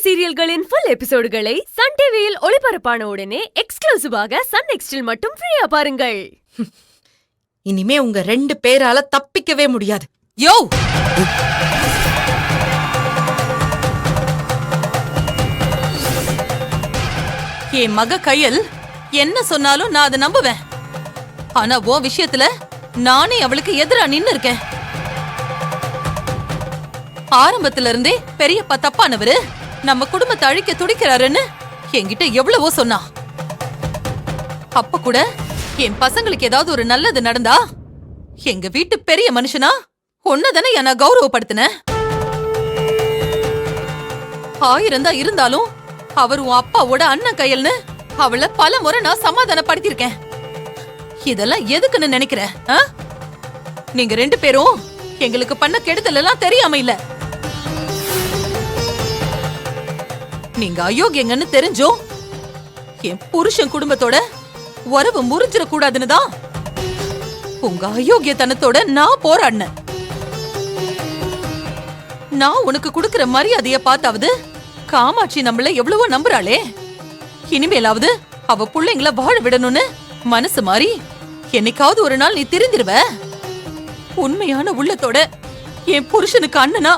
சீரியல்களின் full எபிசோடுகளை Sun டிவியில் ஒளிபரப்பான உடனே எக்ஸ்க்ளூசிவாக சன் நெக்ஸ்டில் மட்டும் ஃப்ரீயா பாருங்கள். இனிமே உங்க 2 பேரால தப்பிக்கவே முடியாது. யோ, என் மக கையல் என்ன சொன்னாலும் நான் அதை நம்புவேன். ஆனா உன் விஷயத்துல நானே அவளுக்கு எதிரா நின்னு இருக்கேன். ஆரம்பத்துல இருந்தே பெரியப்பா தப்பானவரு, நம்ம குடும்பத்தை அழிக்க துடிக்கிறாருன்னு என்கிட்ட எவ்வளவோ சொன்னா. அப்ப கூட என் பசங்களுக்கு ஏதாவது ஒரு நல்லது நடந்தா எங்க வீட்டு பெரிய மனுஷனா ஒன்னதானே நான் கௌரவப்படுத்தினேன். 1000 தான் இருந்தாலும் அவர் உன் அப்பாவோட அண்ணன் கையல்னு அவளை பல முறை நான் சமாதானப்படுத்திருக்கேன். இதெல்லாம் எதுக்குன்னு நினைக்கிற? நீங்க 2 பேரும் எங்களுக்கு பண்ண கெடுதல் எல்லாம் தெரியாம இல்ல. நீங்க அயோக்கியங்கன்னு தெரிஞ்சும் என் புருஷன் குடும்பத்தோட உறவு முறிஞ்சிட கூடாதுன்னு தான் உங்க அயோக்கியத்தனத்தோட நான் போராடினேன். நான் உனக்கு கொடுக்கிற மரியாதைய பார்த்தாவது காமாட்சி நம்மள எவ்வளவோ நம்புறாளே. இனிமேலாவது அவ பிள்ளைங்கள வாழ விடணும்னு மனசு மாறி என்னைக்காவது ஒரு நாள் நீ திருந்திருவ. உண்மையான உள்ளத்தோட என் புருஷனுக்கு அண்ணனா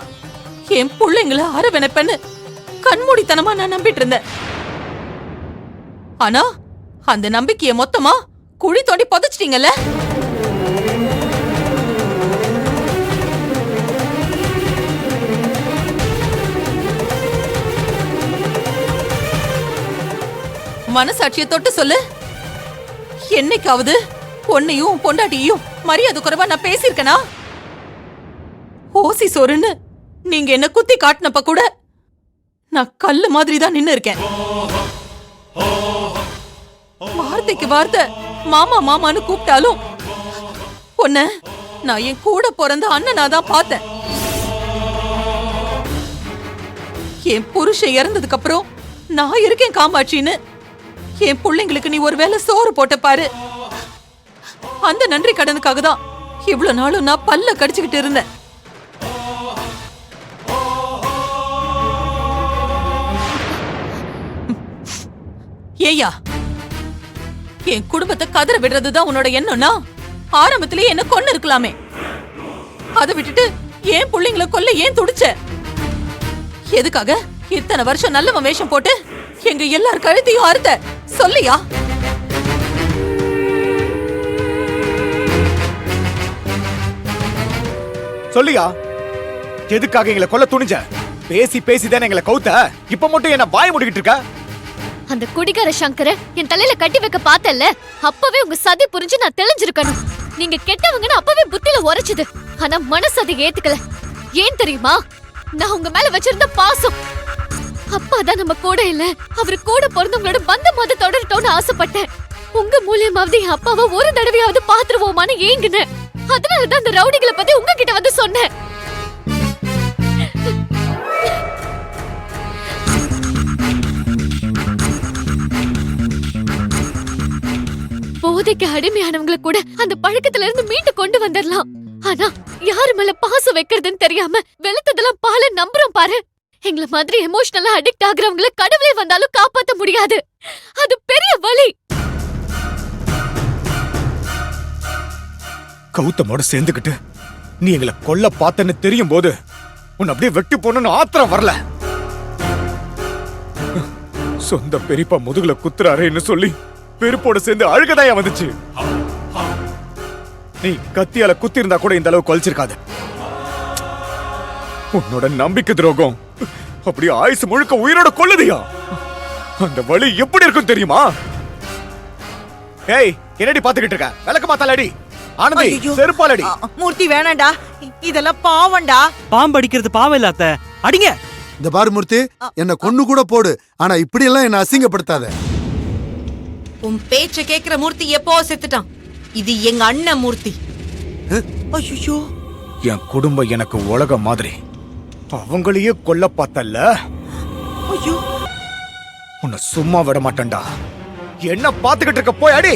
என் பிள்ளைங்கள அரவணைப்பன்னு கண்மூடித்தனமா நான் நம்பிட்டு இருந்தேன். ஆனா அந்த நம்பிக்கைய மொத்தமா குழி தோண்டி புதைச்சிட்டீங்கல்ல. மனசாட்சிய தொட்டு சொல்லு, என்னைக்காவது பொண்ணையும் பொண்டாட்டியையும் மரியாதை குறைவா நான் பேசியிருக்கனா? ஓசி சோறுன்னு நீங்க என்ன குத்தி காட்டினப்ப கூட நான் கல்லு மாதிரி தான் நின்னு இருக்கேன். வார்த்தைக்கு வார்த்தை மாமா மாமான்னு கூப்பிட்டாலும் பொண்ண நான் என் கூட பிறந்த அண்ணனா தான் பார்த்தேன். என் புருஷன் இறந்ததுக்கு அப்புறம் நான் இருக்கேன் காமாட்சின்னு என் பிள்ளைங்களுக்கு நீ ஒருவேளை சோறு போட்ட பாரு. அந்த நன்றி கடனுக்காக தான் இவ்வளவு நாளும் நான் பல்ல கடிச்சுக்கிட்டு இருந்தேன். ஏயா, என் குடும்பத்தை கதற விடுறதுதான் உன்னோட எண்ணம்னா ஆரம்பத்திலேயே என்ன கொன்னு இருக்கலாமே. அதை விட்டுட்டு ஏன் பிள்ளைங்களை கொல்ல ஏன் துடிச்ச? எதுக்காக இத்தனை வருஷம் நல்லவன் வேஷம் போட்டு எங்க எல்லார் கழுத்தையும் அறுத்த? சொல்லியா? சொல்லியா? எதுக்காக எங்களை கொல்ல துணிஞ்ச? பேசி பேசிதானே எங்களை கவுத்த. இப்ப மட்டும் என்ன வாய முடிக்கிட்டு இருக்க? அந்த குடிகார சங்கர என் தலையில கட்டி வைக்க பார்த்தல்ல, அப்பவே உங்க சதி புரிஞ்சு நான் தெளிஞ்சிருக்கணும். நீங்க கெட்டவங்கன்னு அப்பவே புத்தியில உரைச்சுது. ஆனா மனசு அதை ஏத்துக்கல. ஏன் தெரியுமா? நான் உங்க மேல வச்சிருந்த பாசம். அப்பாதான் நம்ம கூட இல்ல, அவரு கூட பிறந்தவங்களோட பந்தமாவது தொடரட்டோன்னு ஆசைப்பட்டேன். உங்க மூலியமாவது என் அப்பாவை ஒரு தடவையாவது பாத்துருவோமான்னு ஏங்குனேன். அதனாலதான் அந்த ரவுடிகளை பத்தி உங்ககிட்ட வந்து சொன்னேன். போதைக்கு அடிமையானவங்களை கூட அந்த பழக்கத்துல இருந்து மீண்டு கொண்டு வந்துடலாம். ஆனா யாரு மேல பாசம் வைக்கிறதுன்னு தெரியாம வெளுத்ததெல்லாம் பால நம்புறோம் பாரு. எங்களை மாதிரி எமோஷனலா அடிக்ட் ஆகுறவங்களை கடவுளே வந்தாலும் காப்பாத்த முடியாது. அது பெரிய வலி. கௌதமோட சேர்ந்துக்கிட்டு நீ எங்களை கொல்ல பார்த்தன்னு தெரியும் போது உன்னை அப்படியே வெட்டி போனன்னு ஆத்திரம் வரல. சொந்த பெரியப்பா முதுகுல குத்துறாருன்னு சொல்லி பெருப்போட சேர்ந்து அழுகதாயா வந்துச்சு. நீ கத்தியால குத்தி இருந்தா கூட இந்த அளவு கொலைச்சிருக்காது. உன்னோட நம்பிக்கை துரோகம் அப்படி ஆயுசு முழுக்க உயிரோட கொல்லுதியா? அந்த வலி எப்படி இருக்கும் தெரியுமா? ஏய், என்னடி பாத்துக்கிட்டு இருக்க? விளக்க மாத்தாலடி. ஆனந்தி, செருப்பாலடி. மூர்த்தி வேணாண்டா, இதெல்லாம் பாவண்டா. பாம்பு அடிக்கிறது பாவம் இல்ல அத்தை, அடிங்க. இந்த பாரு மூர்த்தி, என்ன கொன்னு கூட போடு, ஆனா இப்படி எல்லாம் என்ன அசிங்கப்படுத்தாத. உன் பேச்ச கேக்குற மூர்த்தி எப்போ செத்துட்டான். இது எங்க அண்ணன் மூர்த்தி. ஐயோ, என் குடும்பம் எனக்கு உலக மாதிரி. அவங்களையே கொல்ல பார்த்தல்ல, ஐயோ, உன்னை சும்மா விட மாட்டேன்டா. என்ன பாத்துக்கிட்டு இருக்க? போய் அடி.